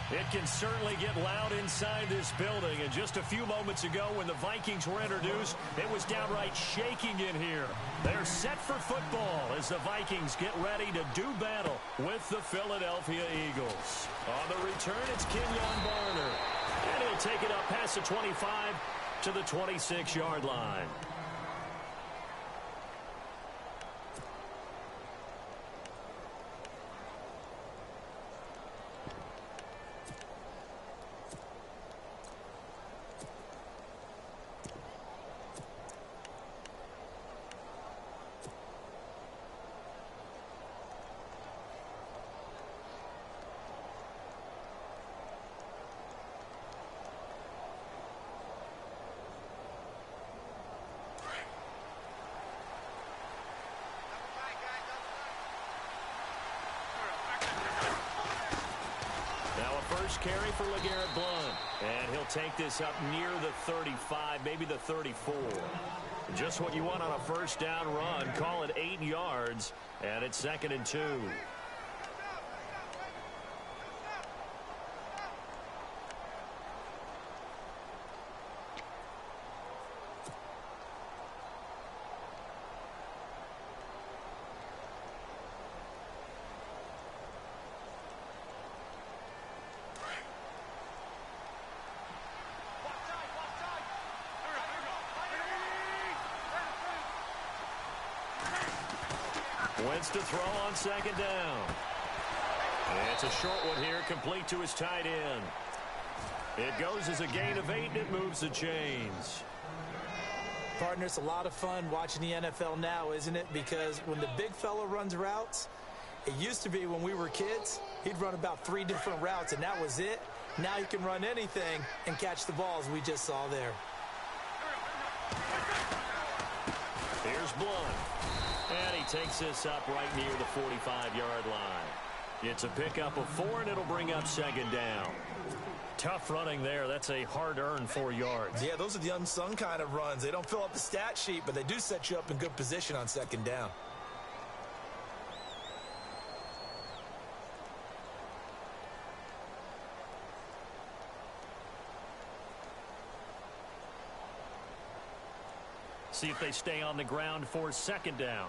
It can certainly get loud inside this building. And just a few moments ago when the Vikings were introduced, it was downright shaking in here. They're set for football as the Vikings get ready to do battle with the Philadelphia Eagles. On the return, it's Kenyon Barner. And he'll take it up past the 25 to the 26-yard line. Carry for LeGarrette Blount. And he'll take this up near the 35, maybe the 34. Just what you want on a first down run. Call it 8 yards, and it's 2nd and 2. Wentz to throw on 2nd down. And it's a short one here, complete to his tight end. It goes as a gain of 8, and it moves the chains. Partner, it's a lot of fun watching the NFL now, isn't it? Because when the big fella runs routes, it used to be when we were kids, he'd run about 3 different routes, and that was it. Now he can run anything and catch the balls we just saw there. Here's Blount. And he takes this up right near the 45-yard line. It's a pickup of 4, and it'll bring up 2nd down. Tough running there. That's a hard-earned 4 yards. Yeah, those are the unsung kind of runs. They don't fill up the stat sheet, but they do set you up in good position on 2nd down. See if they stay on the ground for 2nd down.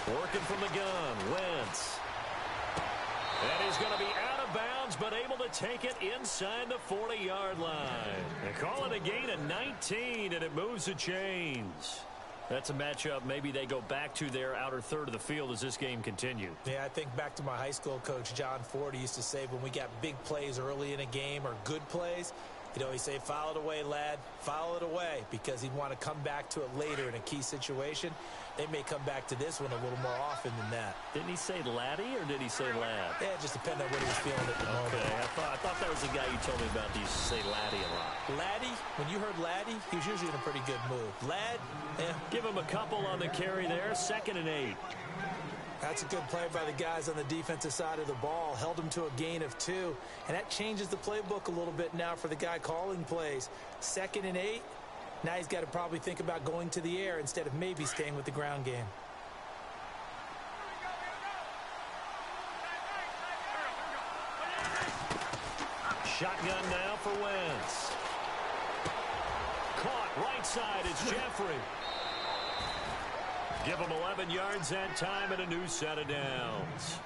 Working from the gun, Wentz. And he's going to be out of bounds, but able to take it inside the 40-yard line. They call it a gain of 19, and it moves the chains. That's a matchup maybe they go back to their outer third of the field as this game continues. Yeah, I think back to my high school coach, John Ford. He used to say when we got big plays early in a game or good plays, he'd always say, foul it away, lad, foul it away, because he'd want to come back to it later in a key situation. They may come back to this one a little more often than that. Didn't he say laddie or did he say lad? Yeah, it just depended on what he was feeling at the moment. Okay, I thought that was the guy you told me about that used to say laddie a lot. Laddie, when you heard laddie, he was usually in a pretty good mood. Lad, yeah. Give him a couple on the carry there, 2nd and 8. That's a good play by the guys on the defensive side of the ball. Held him to a gain of 2. And that changes the playbook a little bit now for the guy calling plays. 2nd and 8. Now he's got to probably think about going to the air instead of maybe staying with the ground game. Shotgun now for Wentz. Caught right side. It's Jeffrey. Give him 11 yards that time and a new set of downs.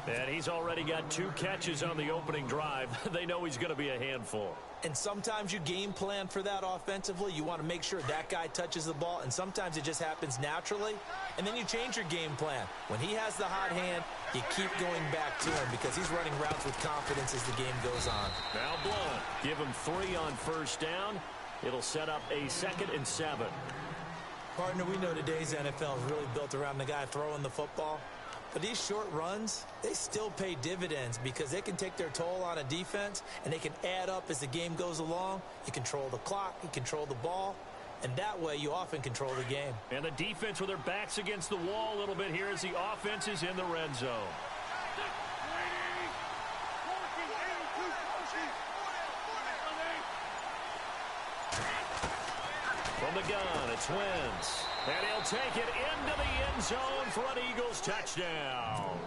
And he's already got 2 catches on the opening drive. They know he's going to be a handful. And sometimes you game plan for that offensively. You want to make sure that guy touches the ball, and sometimes it just happens naturally. And then you change your game plan. When he has the hot hand, you keep going back to him because he's running routes with confidence as the game goes on. Now Blount. Give him 3 on first down. It'll set up a 2nd and 7. Partner, we know today's NFL is really built around the guy throwing the football. But these short runs, they still pay dividends because they can take their toll on a defense and they can add up as the game goes along. You control the clock, you control the ball, and that way you often control the game. And the defense with their backs against the wall a little bit here as the offense is in the red zone. From the gun, it's Wentz. And he'll take it into the end zone for an Eagles touchdown.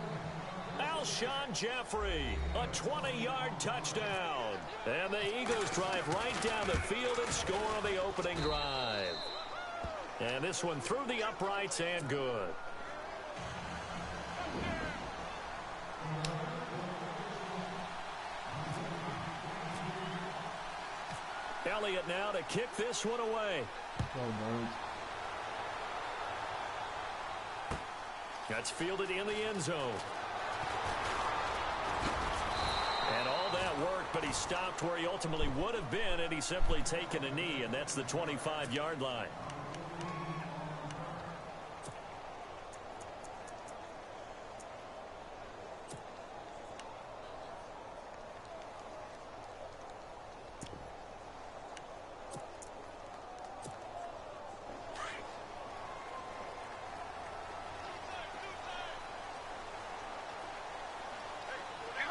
Alshon Jeffrey, a 20-yard touchdown. And the Eagles drive right down the field and score on the opening drive. And this one through the uprights and good. Elliott now to kick this one away. That's fielded in the end zone. And all that work, but he stopped where he ultimately would have been, and he's simply taken a knee, and that's the 25-yard line.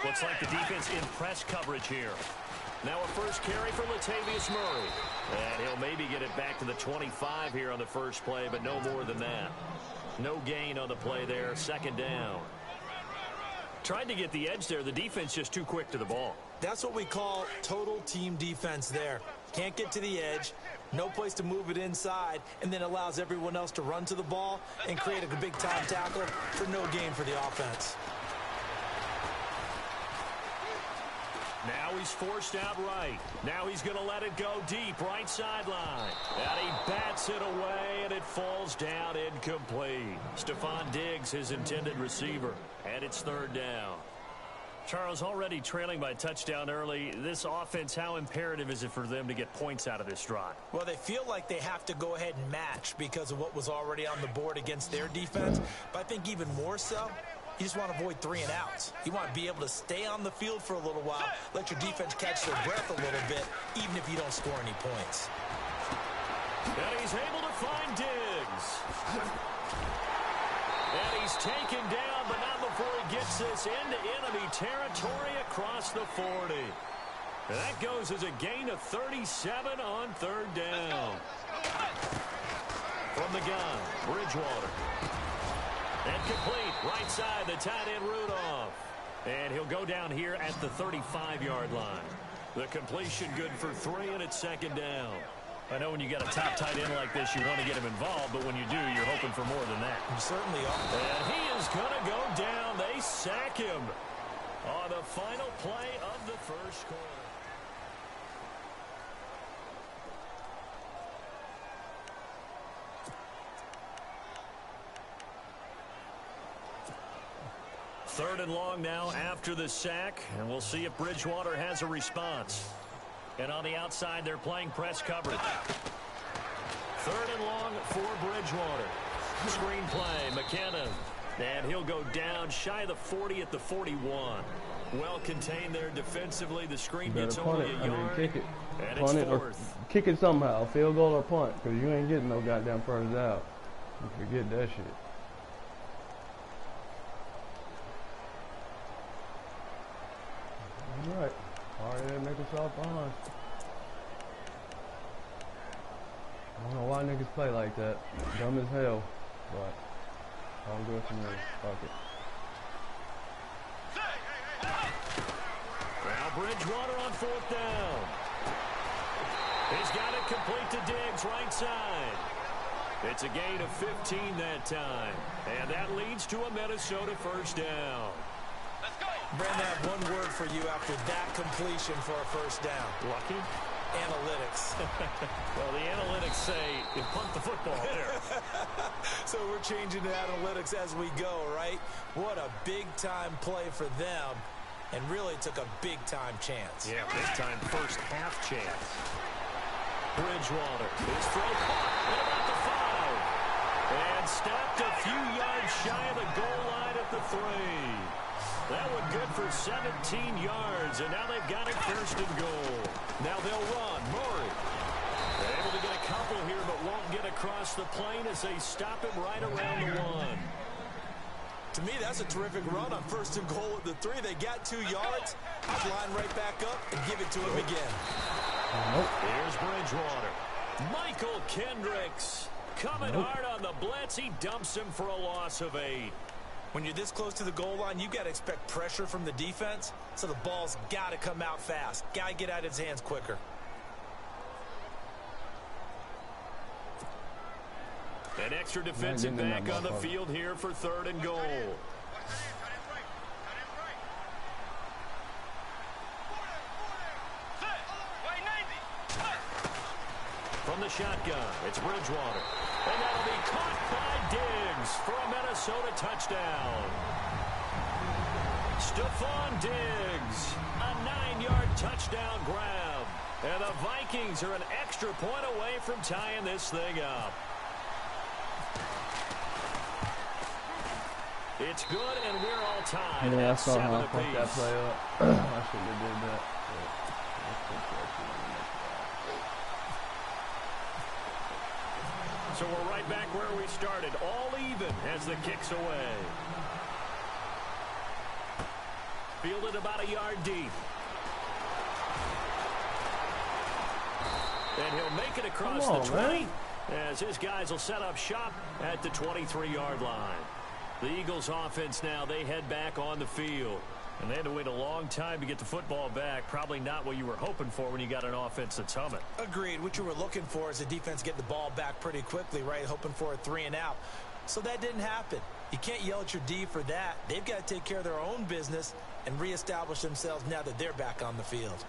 Looks like the defense in press coverage here. Now a first carry for Latavius Murray. And he'll maybe get it back to the 25 here on the first play, but no more than that. No gain on the play there. Second down. Tried to get the edge there. The defense just too quick to the ball. That's what we call total team defense there. Can't get to the edge, no place to move it inside, and then allows everyone else to run to the ball and create a big-time tackle for no gain for the offense. Now he's forced out right. Now he's going to let it go deep, right sideline. And he bats it away, and it falls down incomplete. Stephon Diggs, his intended receiver, and it's third down. Charles, already trailing by touchdown early. This offense, how imperative is it for them to get points out of this drive? Well, they feel like they have to go ahead and match because of what was already on the board against their defense. But I think even more so, you just want to avoid 3 and outs. You want to be able to stay on the field for a little while, let your defense catch their breath a little bit, even if you don't score any points. And he's able to find Diggs. And he's taken down, but not before he gets this into enemy territory across the 40. And that goes as a gain of 37 on third down. From the gun, Bridgewater. And complete, right side, the tight end Rudolph. And he'll go down here at the 35-yard line. The completion good for 3, and it's second down. I know when you got a top tight end like this, you want to get him involved, but when you do, you're hoping for more than that. You certainly are. And he is going to go down. They sack him on the final play of the first quarter. Third and long now after the sack, and we'll see if Bridgewater has a response. And on the outside, they're playing press coverage. Third and long for Bridgewater. Screen play, McKinnon. And he'll go down shy of the 40 at the 41. Well contained there defensively. The screen gets only a yard. Kick it. And punt it's it fourth. Or kick it somehow. Field goal or punt. Because you ain't getting no goddamn first out. You forget that shit. All right. Already there make us off behind. I don't know why niggas play like that. Dumb as hell. But all good for me. Fuck it. Now Bridgewater on fourth down. He's got it complete to Diggs, right side. It's a gain of 15 that time. And that leads to a Minnesota first down. Brandon, I have one word for you after that completion for a first down. Lucky? Analytics. Well, the analytics say you punt the football there. So we're changing to analytics as we go, right? What a big-time play for them, and really took a big-time chance. Yeah, big-time first half chance. Bridgewater, his throw caught at about the 5. And stopped a few yards shy of the goal line at the 3. That one good for 17 yards, and now they've got it first and goal. Now they'll run. Murray able to get a couple here, but won't get across the plane as they stop him right around the 1. To me, that's a terrific run on first and goal at the 3. They got 2 yards. I'd line right back up and give it to him again. Here's Bridgewater. Michael Kendricks coming hard on the blitz. He dumps him for a loss of 8. When you're this close to the goal line, you got to expect pressure from the defense, so the ball's got to come out fast. Got to get out of his hands quicker. An extra defensive back on the field here for 3rd and goal. From the shotgun, it's Bridgewater. And that'll be caught by Diggs for a Minnesota touchdown. Stephon Diggs, a 9-yard touchdown grab. And the Vikings are an extra point away from tying this thing up. It's good, and we're all tied at 7 apiece. That play up. I shouldn't have did that. So we're right back where we started, all even as the kick's away. Fielded about a yard deep. And he'll make it across the 20 as his guys will set up shop at the 23-yard line. The Eagles offense now, they head back on the field. And they had to wait a long time to get the football back. Probably not what you were hoping for when you got an offense that's humming. Agreed. What you were looking for is the defense get the ball back pretty quickly, right? Hoping for a 3 and out. So that didn't happen. You can't yell at your D for that. They've got to take care of their own business and reestablish themselves now that they're back on the field.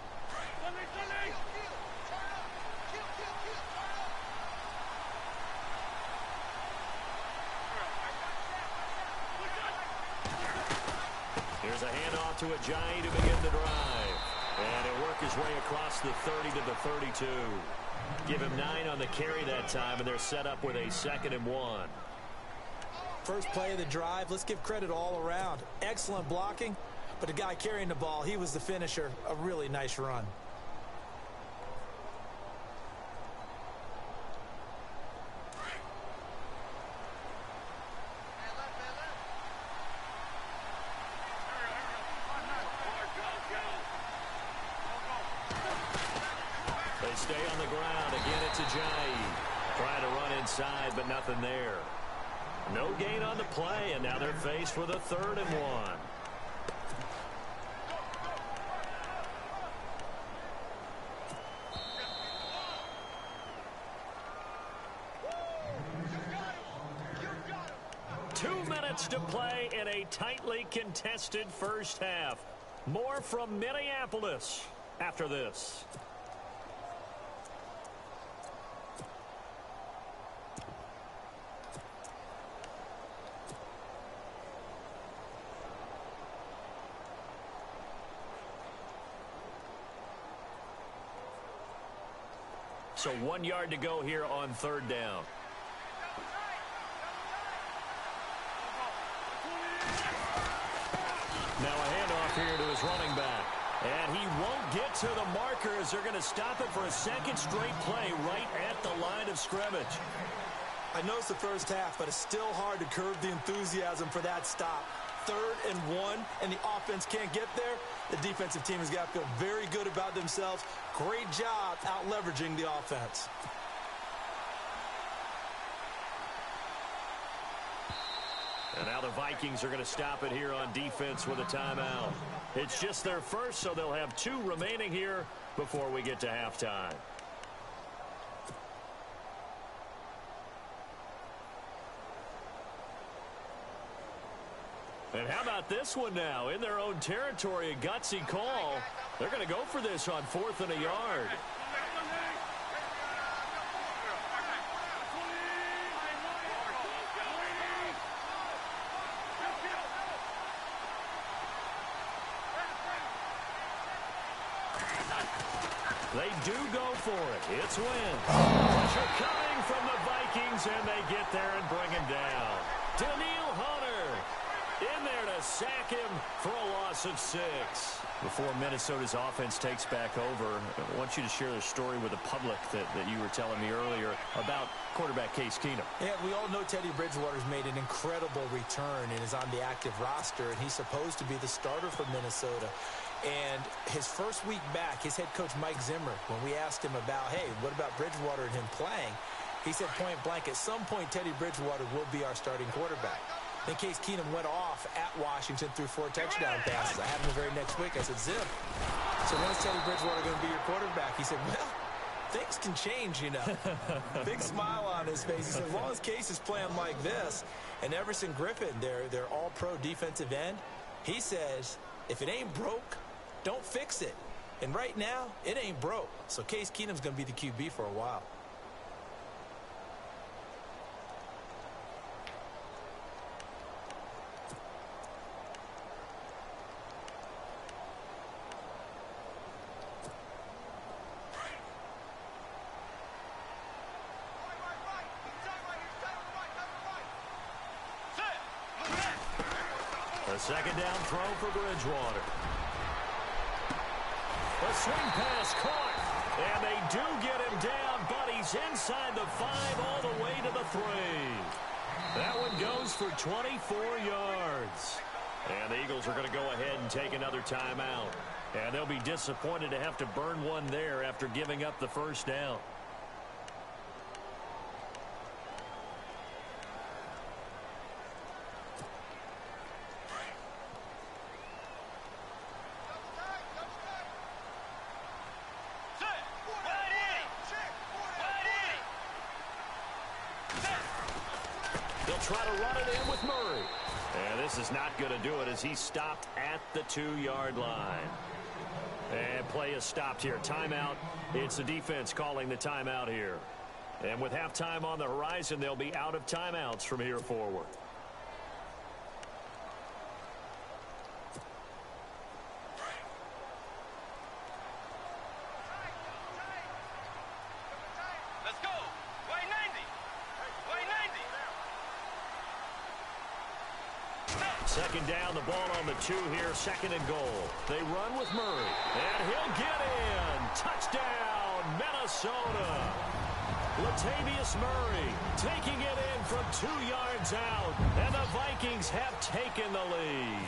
Here's a handoff to Ajayi to begin the drive. And he'll work his way across the 30 to the 32. Give him 9 on the carry that time, and they're set up with a 2nd and 1. First play of the drive, let's give credit all around. Excellent blocking, but the guy carrying the ball, he was the finisher. A really nice run. They stay on the ground. Again, it's Ajayi. Trying to run inside, but nothing there. No gain on the play, and now they're faced with a 3rd and 1. Two minutes to play in a tightly contested first half. More from Minneapolis after this. So 1 yard to go here on 3rd down. Now a handoff here to his running back. And he won't get to the markers. They're going to stop it for a 2nd straight play right at the line of scrimmage. I know it's the first half, but it's still hard to curb the enthusiasm for that stop. 3rd and 1, and the offense can't get there. The defensive team has got to feel very good about themselves. Great job out leveraging the offense. And now the Vikings are going to stop it here on defense with a timeout. It's just their first, so they'll have 2 remaining here before we get to halftime. And how about this one now? In their own territory, a gutsy call. They're going to go for this on 4th and a yard. They do go for it. It's Wentz. Pressure coming from the Vikings, and they get there and bring him down. Daniil Hunter in there to sack him for a loss of 6. Before Minnesota's offense takes back over, I want you to share the story with the public that you were telling me earlier about quarterback Case Keenum. Yeah, we all know Teddy Bridgewater's made an incredible return and is on the active roster, and he's supposed to be the starter for Minnesota. And his first week back, his head coach Mike Zimmer, when we asked him about, hey, what about Bridgewater and him playing, he said point blank, at some point Teddy Bridgewater will be our starting quarterback. Then Case Keenum went off at Washington through 4 touchdown passes. I had him the very next week. I said, Zim, so when's Teddy Bridgewater going to be your quarterback? He said, well, things can change, you know. Big smile on his face. He said, as long as Case is playing like this, and Everson Griffin, their all-pro defensive end, he says, if it ain't broke, don't fix it. And right now, it ain't broke. So Case Keenum's going to be the QB for a while. A second down throw for Bridgewater. A swing pass caught. And they do get him down, but he's inside the 5 all the way to the 3. That one goes for 24 yards. And the Eagles are going to go ahead and take another timeout. And they'll be disappointed to have to burn one there after giving up the first down. Try to run it in with Murray. And this is not going to do it as he stopped at the 2-yard line. And play is stopped here. Timeout. It's the defense calling the timeout here. And with halftime on the horizon, they'll be out of timeouts from here forward. Second down, the ball on the 2 here, 2nd and goal. They run with Murray, and he'll get in. Touchdown, Minnesota. Latavius Murray taking it in from 2 yards out, and the Vikings have taken the lead.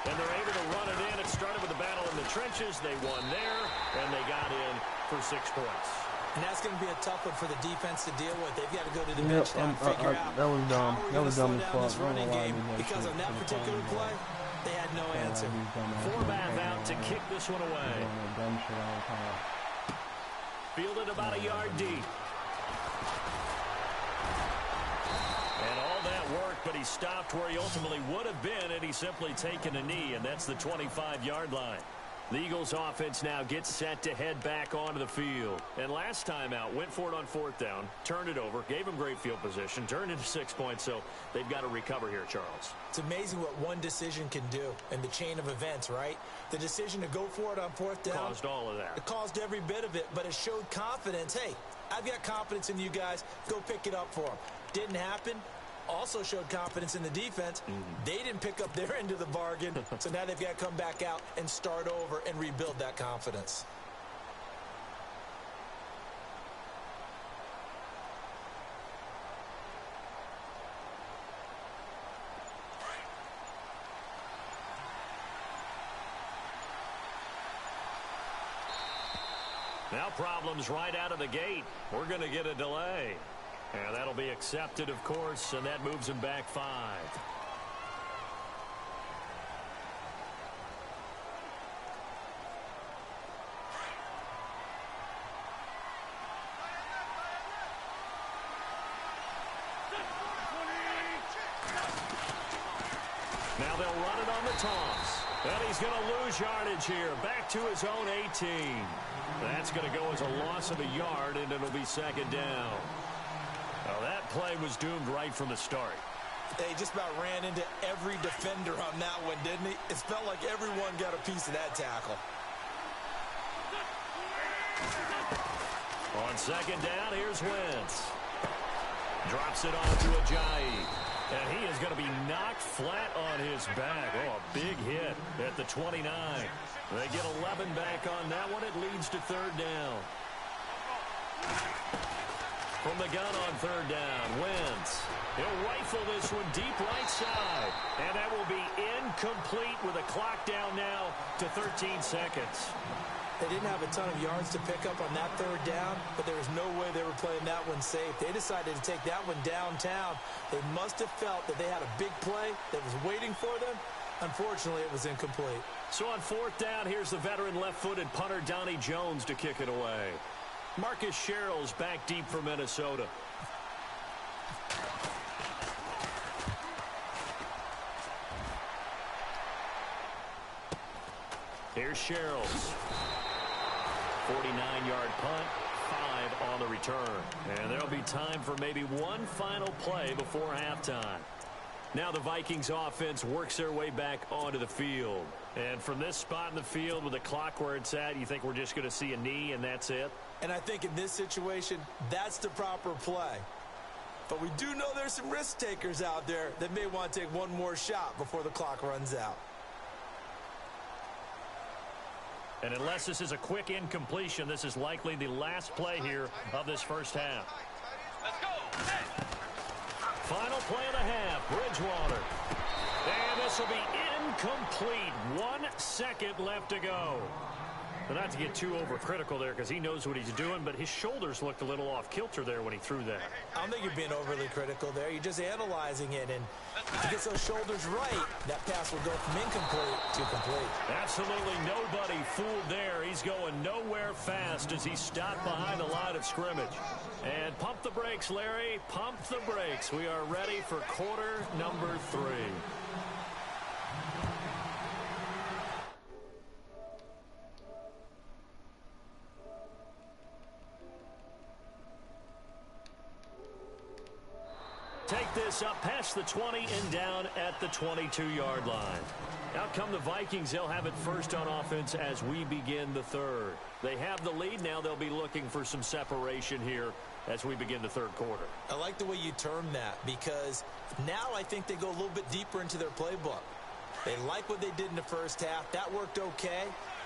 And they're able to run it in. It started with a battle in the trenches. They won there, and they got in for 6 points. And that's going to be a tough one for the defense to deal with. They've got to go to the bench now and figure out that was dumb. how That we're was going to slow dumb down as this fuck. running game, because on that particular play, they had no answer. Forbath out to kick this one away. Fielded about a yard deep. And all that work, but he stopped where he ultimately would have been, and he's simply taken a knee, and that's the 25-yard line. The Eagles offense now gets set to head back onto the field. And last time out, went for it on 4th down, turned it over, gave him great field position, turned into 6 points, so they've got to recover here, Charles. It's amazing what one decision can do in the chain of events, right? The decision to go for it on 4th down. Caused all of that. It caused every bit of it, but it showed confidence. Hey, I've got confidence in you guys. Go pick it up for them. Didn't happen. Also showed confidence in the defense. They didn't pick up their end of the bargain, so now they've got to come back out and start over and rebuild that confidence. Now problems right out of the gate. We're going to get a delay. And that'll be accepted, of course, and that moves him back 5. Now they'll run it on the toss. And he's going to lose yardage here. Back to his own 18. That's going to go as a loss of a yard, and it'll be 2nd down. Well, that play was doomed right from the start. They just about ran into every defender on that one, didn't he? It felt like everyone got a piece of that tackle. On 2nd down, here's Wentz. Drops it off to Ajayi. And he is going to be knocked flat on his back. Oh, a big hit at the 29. They get 11 back on that one. It leads to 3rd down. From the gun on third down, Wentz. He'll rifle this one deep right side. And that will be incomplete with a clock down now to 13 seconds. They didn't have a ton of yards to pick up on that third down, but there was no way they were playing that one safe. They decided to take that one downtown. They must have felt that they had a big play that was waiting for them. Unfortunately, it was incomplete. So on fourth down, here's the veteran left-footed punter Donnie Jones to kick it away. Marcus Sherrill's back deep for Minnesota. Here's Sherrill's 49-yard punt, 5 on the return. And there'll be time for maybe one final play before halftime. Now the Vikings offense works their way back onto the field. And from this spot in the field with the clock where it's at, you think we're just going to see a knee and that's it? And I think in this situation, that's the proper play. But we do know there's some risk takers out there that may want to take one more shot before the clock runs out. And unless this is a quick incompletion, this is likely the last play here of this first half. Let's go. Final play of the half, Bridgewater. And this will be incomplete. 1 second left to go. But not to get too overcritical there because he knows what he's doing, but his shoulders looked a little off kilter there when he threw that. I don't think you're being overly critical there. You're just analyzing it, and if he gets those shoulders right, that pass will go from incomplete to complete. Absolutely nobody fooled there. He's going nowhere fast as he stopped behind the line of scrimmage. And pump the brakes, Larry. Pump the brakes. We are ready for quarter number 3. Take this up past the 20 and down at the 22-yard line. Out come the Vikings. They'll have it first on offense as we begin the third. They have the lead. Now they'll be looking for some separation here as we begin the third quarter. I like the way you term that because now I think they go a little bit deeper into their playbook. They like what they did in the first half. That worked okay.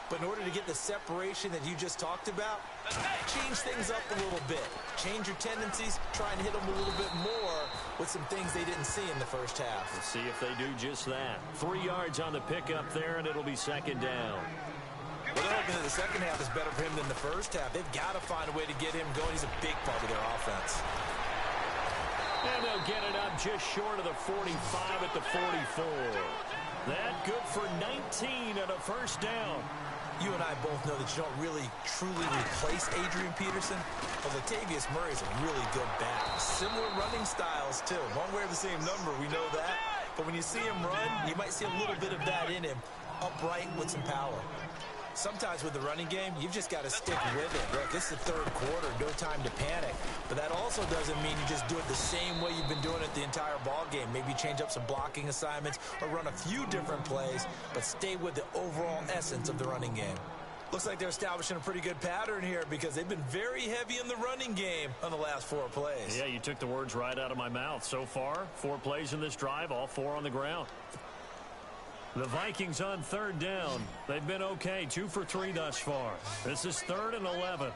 But in order to get the separation that you just talked about, change things up a little bit. Change your tendencies. Try and hit them a little bit more with some things they didn't see in the first half. Let's see if they do just that. 3 yards on the pickup there, and it'll be second down. Well, they're hoping that the second half is better for him than the first half. They've got to find a way to get him going. He's a big part of their offense. And they'll get it up just short of the 45 at the 44. That good for 19 and a first down. You and I both know that you don't really truly replace Adrian Peterson. Well, Latavius Murray is a really good back. Similar running styles, too. Won't wear the same number, we know that. But when you see him run, you might see a little bit of that in him, upright with some power. Sometimes with the running game, you've just got to stick with it. Look, this is the third quarter, no time to panic. But that also doesn't mean you just do it the same way you've been doing it the entire ball game. Maybe change up some blocking assignments or run a few different plays, but stay with the overall essence of the running game. Looks like they're establishing a pretty good pattern here because they've been very heavy in the running game on the last 4 plays. Yeah, you took the words right out of my mouth. So far, 4 plays in this drive, all 4 on the ground. The Vikings on third down. They've been okay, 2 for 3 thus far. This is 3rd and 11.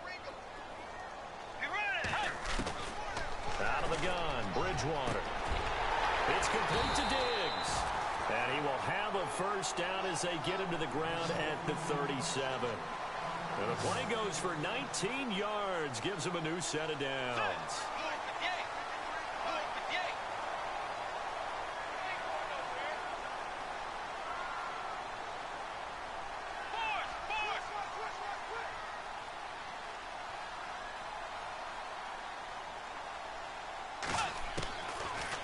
Out of the gun, Bridgewater. It's complete to Diggs. And he will have a first down as they get him to the ground at the 37. And the play goes for 19 yards, gives him a new set of downs.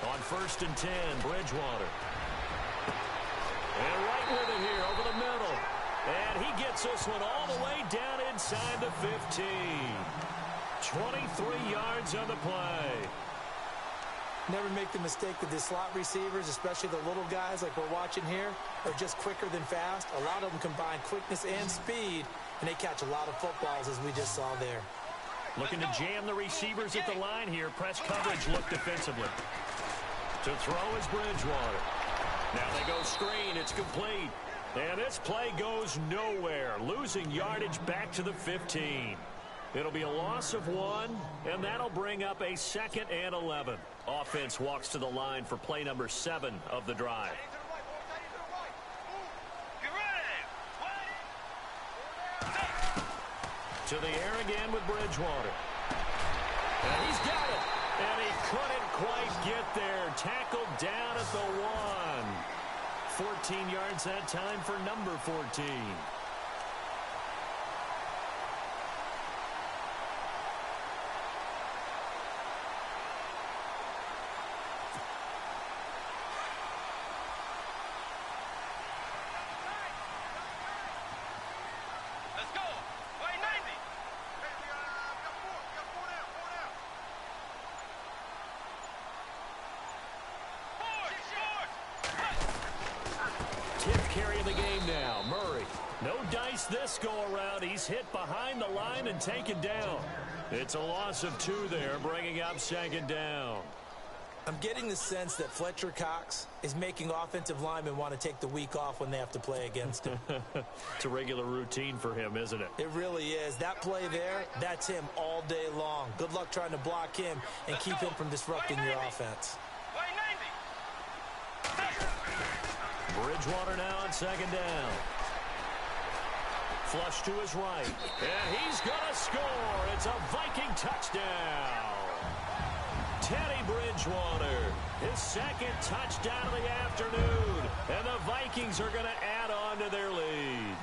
On 1st and 10, Bridgewater. And right with it here over the middle. And he gets this one all the way down inside the 15. 23 yards on the play. Never make the mistake that the slot receivers, especially the little guys like we're watching here, are just quicker than fast. A lot of them combine quickness and speed, and they catch a lot of footballs as we just saw there. Looking to jam the receivers at the line here. Press coverage look defensively. To throw is Bridgewater. Now they go screen. It's complete. And this play goes nowhere. Losing yardage back to the 15. It'll be a loss of 1, and that'll bring up a 2nd and 11. Offense walks to the line for play number 7 of the drive. To the air again with Bridgewater. And he's got it. And he couldn't quite get there. Tackled down at the 1. 14 yards that time for number 14. Carrying the game now. Murray. No dice this go-around. He's hit behind the line and taken down. It's a loss of 2 there, bringing up 2nd down. I'm getting the sense that Fletcher Cox is making offensive linemen want to take the week off when they have to play against him. It's a regular routine for him, isn't it? It really is. That play there, that's him all day long. Good luck trying to block him and keep him from disrupting your offense. Bridgewater now on 2nd down. Flush to his right. And he's going to score. It's a Viking touchdown. Teddy Bridgewater, his 2nd touchdown of the afternoon. And the Vikings are going to add on to their lead.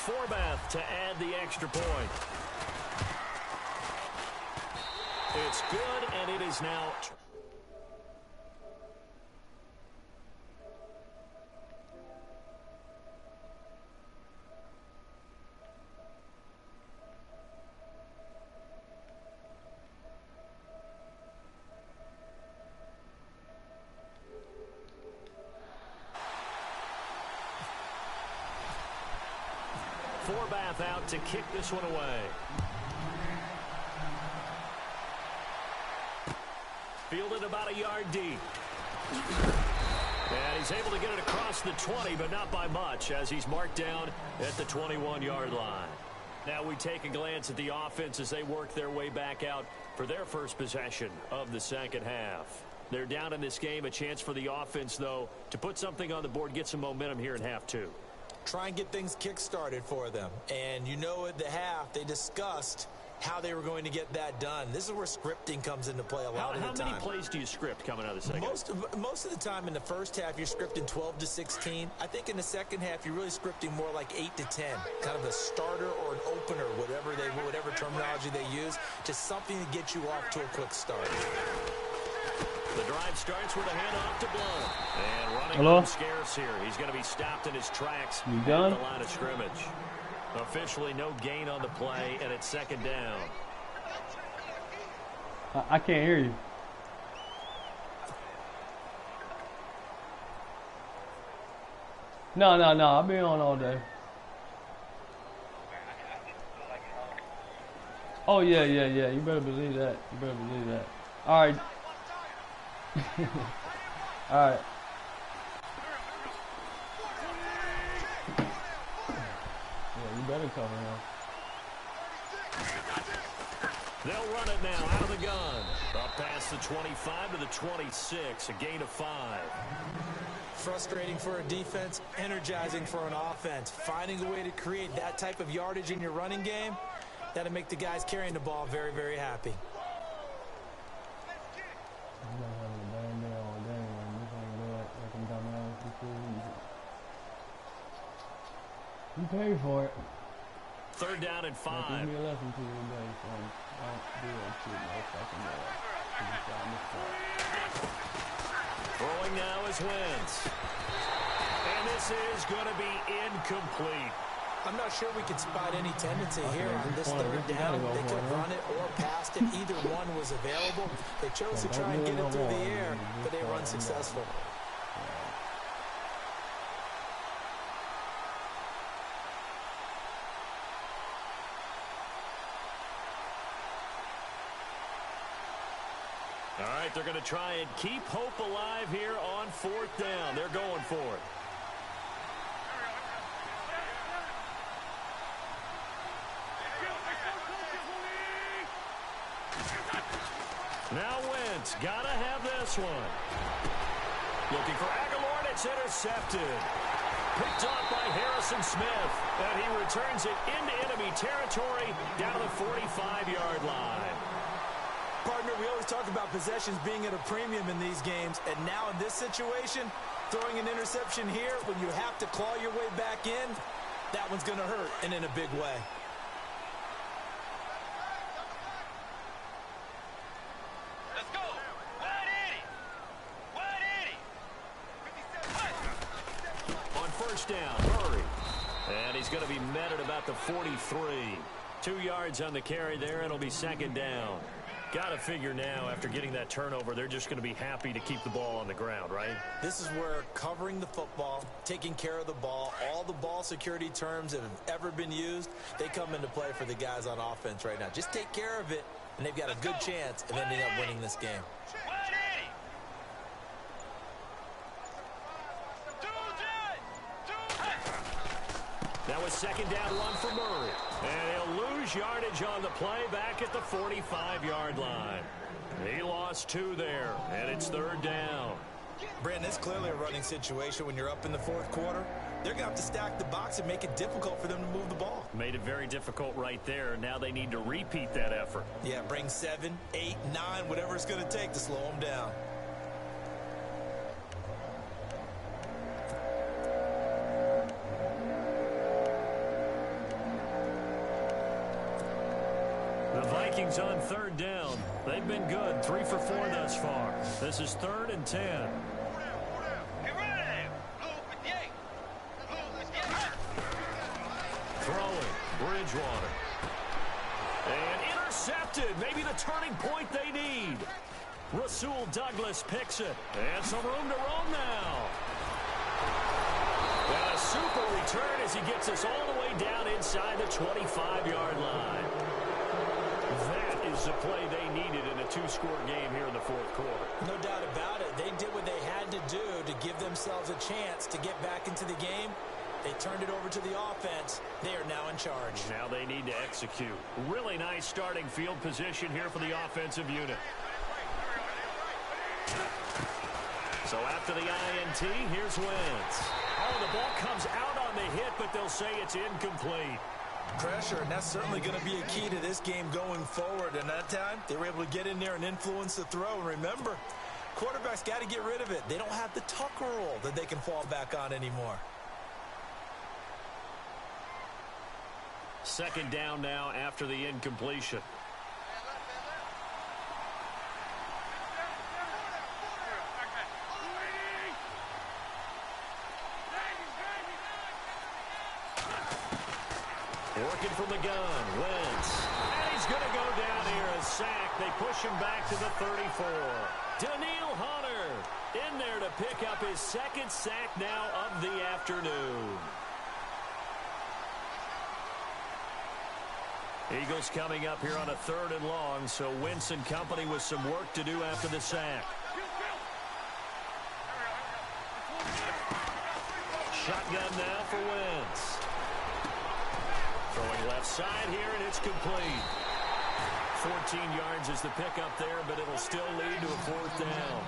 Forbath to add the extra point. It's good, and it is now... Forbath out to kick this one away. Fielded about a yard deep. And he's able to get it across the 20, but not by much, as he's marked down at the 21-yard line. Now we take a glance at the offense as they work their way back out for their first possession of the 2nd half. They're down in this game. A chance for the offense, though, to put something on the board, get some momentum here in half 2. Try and get things kick-started for them. And you know at the half, they discussed how they were going to get that done. This is where scripting comes into play a lot of the time. How many plays do you script coming out of the 2nd? Most of the time in the first half, you're scripting 12 to 16. I think in the 2nd half, you're really scripting more like 8 to 10. Kind of a starter or an opener, whatever terminology they use, just something to get you off to a quick start. The drive starts with a handoff to Blount. And running scarce here. He's going to be stopped in his tracks at the line of scrimmage. Officially no gain on the play, and it's 2nd down. I can't hear you. No. I've been on all day. Oh, yeah. You better believe that. All right. All right. Yeah, you better cover him. They'll run it now out of the gun. Up past the 25 to the 26, a gain of 5. Frustrating for a defense, energizing for an offense. Finding a way to create that type of yardage in your running game, that'll make the guys carrying the ball very, very happy. You pay for it. 3rd down and 5. Give me a lesson to you today, son. Don't do that shit, motherfucking Throwing now is Wentz. And this is going to be incomplete. I'm not sure we could spot any tendency here on this 3rd down. They could run it or pass it. Either one was available. They chose to try and get it through the air, but they were unsuccessful. All right, they're going to try and keep hope alive here on 4th down. They're going for it. Now Wentz, gotta have this one. Looking for Aguilar, and it's intercepted. Picked off by Harrison Smith, and he returns it into enemy territory down to the 45-yard line. Partner, we always talk about possessions being at a premium in these games, and now in this situation, throwing an interception here when you have to claw your way back in, that one's going to hurt, and in a big way. Let's go. 180. 180. On first down, Murray. And he's going to be met at about the 43. 2 yards on the carry there. It'll be second down. Got to figure now, after getting that turnover, they're just going to be happy to keep the ball on the ground, right? This is where covering the football, taking care of the ball, all the ball security terms that have ever been used, they come into play for the guys on offense right now. Just take care of it, and they've got a good chance of ending up winning this game. 180. That was second down run for Murray. And he'll lose yardage on the play back at the 45-yard line. He lost 2 there, and it's third down. Brandon, it's clearly a running situation when you're up in the fourth quarter. They're going to have to stack the box and make it difficult for them to move the ball. Made it very difficult right there. Now they need to repeat that effort. Yeah, bring 7, 8, 9, whatever it's going to take to slow them down. The Vikings on third down. They've been good, 3 for 4 thus far. This is 3rd and 10. Throwing, Bridgewater. And intercepted, maybe the turning point they need. Rasul Douglas picks it. And some room to roam now. And a super return as he gets us all the way down inside the 25-yard line. That is the play they needed in a 2-score game here in the fourth quarter. No doubt about it. They did what they had to do to give themselves a chance to get back into the game. They turned it over to the offense. They are now in charge. Now they need to execute. Really nice starting field position here for the offensive unit. So after the INT, here's Wentz. Oh, the ball comes out on the hit, but they'll say it's incomplete. Pressure, and that's certainly going to be a key to this game going forward. And that time, they were able to get in there and influence the throw. And remember, quarterbacks got to get rid of it. They don't have the Tucker rule that they can fall back on anymore. Second down now after the incompletion. Working from the gun, Wentz. And he's going to go down here, a sack. They push him back to the 34. Daniil Hunter in there to pick up his second sack now of the afternoon. Eagles coming up here on a 3rd and long, so Wentz and company with some work to do after the sack. Shotgun now for Wentz. Throwing left side here, and it's complete. 14 yards is the pickup there, but it'll still lead to a 4th down.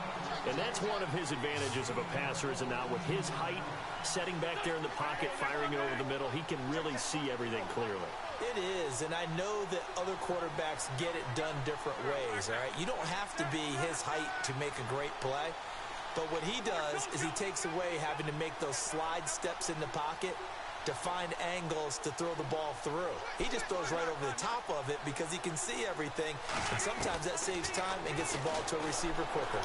And that's one of his advantages of a passer, is it not? With his height, setting back there in the pocket, firing it over the middle, he can really see everything clearly. It is, and I know that other quarterbacks get it done different ways, all right? You don't have to be his height to make a great play. But what he does is he takes away having to make those slide steps in the pocket to find angles to throw the ball through. He just throws right over the top of it because he can see everything, and sometimes that saves time and gets the ball to a receiver quicker.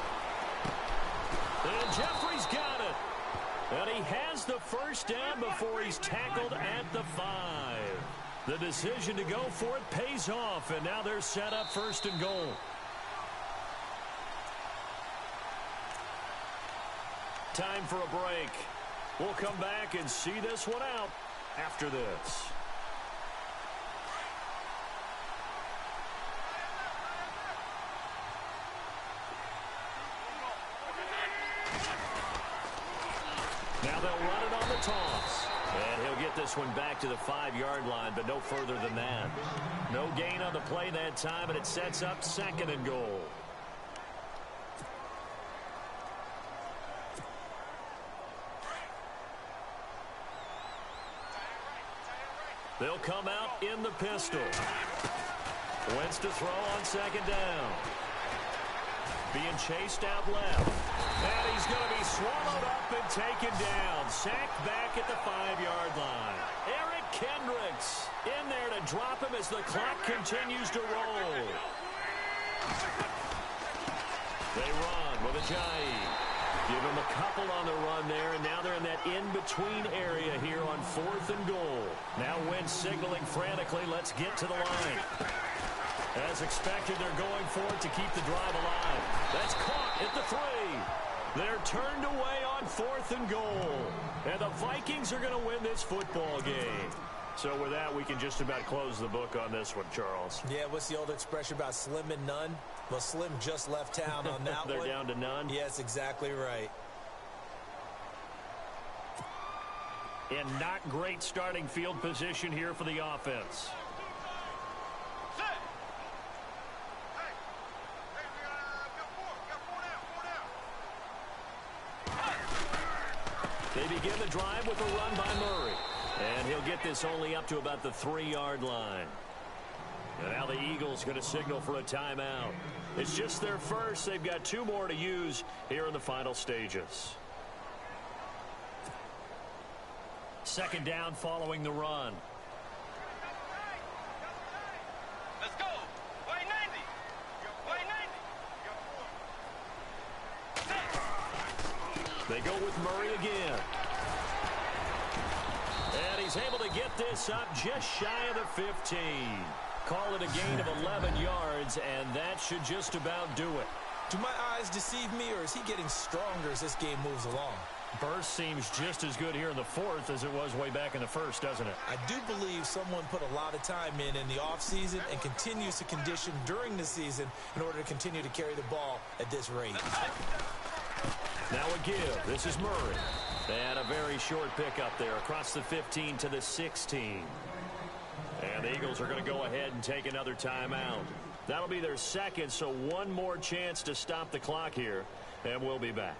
And Jeffrey's got it. And he has the first down before he's tackled at the 5. The decision to go for it pays off, and now they're set up 1st and goal. Time for a break. We'll come back and see this one out after this. Now they'll run it on the toss. And he'll get this one back to the 5-yard line, but no further than that. No gain on the play that time, and it sets up 2nd and goal. They'll come out in the pistol. Wentz to throw on second down. Being chased out left. And he's going to be swallowed up and taken down. Sacked back at the 5-yard line. Eric Kendricks in there to drop him as the clock continues to roll. They run with Ajayi. Give him a couple on the run there, and now they're in that in-between area here on 4th and goal. Now Wentz signaling frantically, let's get to the line. As expected, they're going for it to keep the drive alive. That's caught at the 3. They're turned away on 4th and goal. And the Vikings are going to win this football game. So with that, we can just about close the book on this one, Charles. Yeah, what's the old expression about slim and none? Well, Slim just left town on that one. They're down to none? Yes, exactly right. And not great starting field position here for the offense. They begin the drive with a run by Murray. And he'll get this only up to about the 3-yard line. And now the Eagles going to signal for a timeout. It's just their first. They've got 2 more to use here in the final stages. Second down following the run. Let's go. Play 90. Play 90. They go with Murray again. And he's able to get this up just shy of the 15. Call it a gain of 11 yards, and that should just about do it. Do my eyes deceive me, or is he getting stronger as this game moves along? Burst seems just as good here in the 4th as it was way back in the 1st, doesn't it? I do believe someone put a lot of time in the offseason and continues to condition during the season in order to continue to carry the ball at this rate. Now a give. This is Murray. And a very short pickup there across the 15 to the 16. And the Eagles are going to go ahead and take another timeout. That'll be their second, so one more chance to stop the clock here, and we'll be back.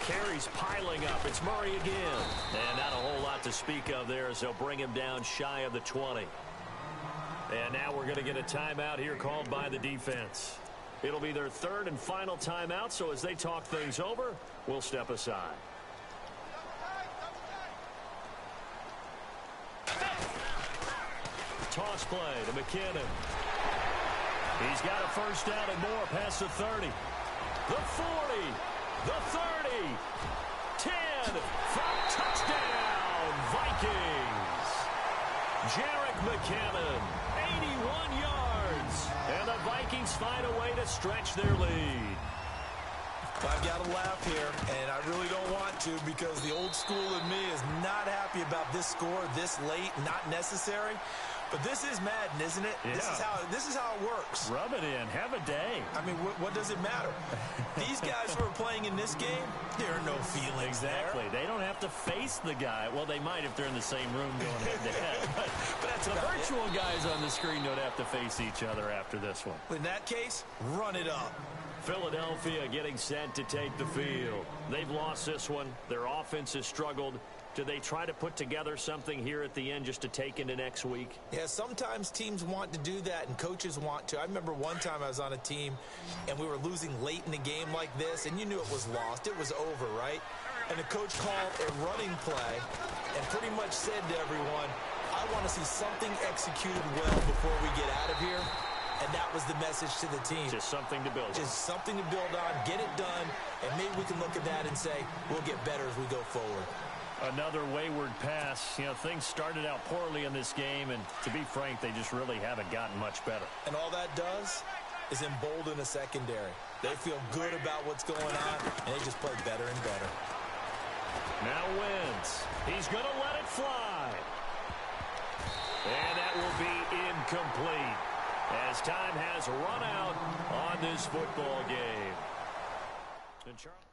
Carries piling up. It's Murray again. And not a whole lot to speak of there as they'll bring him down shy of the 20. And now we're going to get a timeout here called by the defense. It'll be their 3rd and final timeout, so as they talk things over, we'll step aside. Toss play to McKinnon. He's got a first down and more past the 30. The 40. The 30, 10, from touchdown, Vikings. Jerick McKinnon, 81 yards. And the Vikings find a way to stretch their lead. I've got to laugh here, and I really don't want to because the old school in me is not happy about this score this late, not necessary. But this is Madden, isn't it? Yeah. This is how it works. Rub it in. Have a day. I mean, what does it matter? These guys who are playing in this game, there are no feelings Exactly. there. They don't have to face the guy. Well, they might if they're in the same room going head-to-head. But that's the about virtual guys on the screen don't have to face each other after this one. In that case, run it up. Philadelphia getting set to take the field. They've lost this one. Their offense has struggled. Do they try to put together something here at the end just to take into next week? Yeah, sometimes teams want to do that and coaches want to. I remember one time I was on a team and we were losing late in the game like this, and you knew it was lost. It was over, right? And the coach called a running play and pretty much said to everyone, I want to see something executed well before we get out of here. And that was the message to the team. Just something to build on. Just something to build on, get it done, and maybe we can look at that and say, we'll get better as we go forward. Another wayward pass. You know, things started out poorly in this game, and to be frank, they just really haven't gotten much better. And all that does is embolden a secondary. They feel good about what's going on, and they just play better and better. Now Wentz. He's going to let it fly. And that will be incomplete as time has run out on this football game. And Charles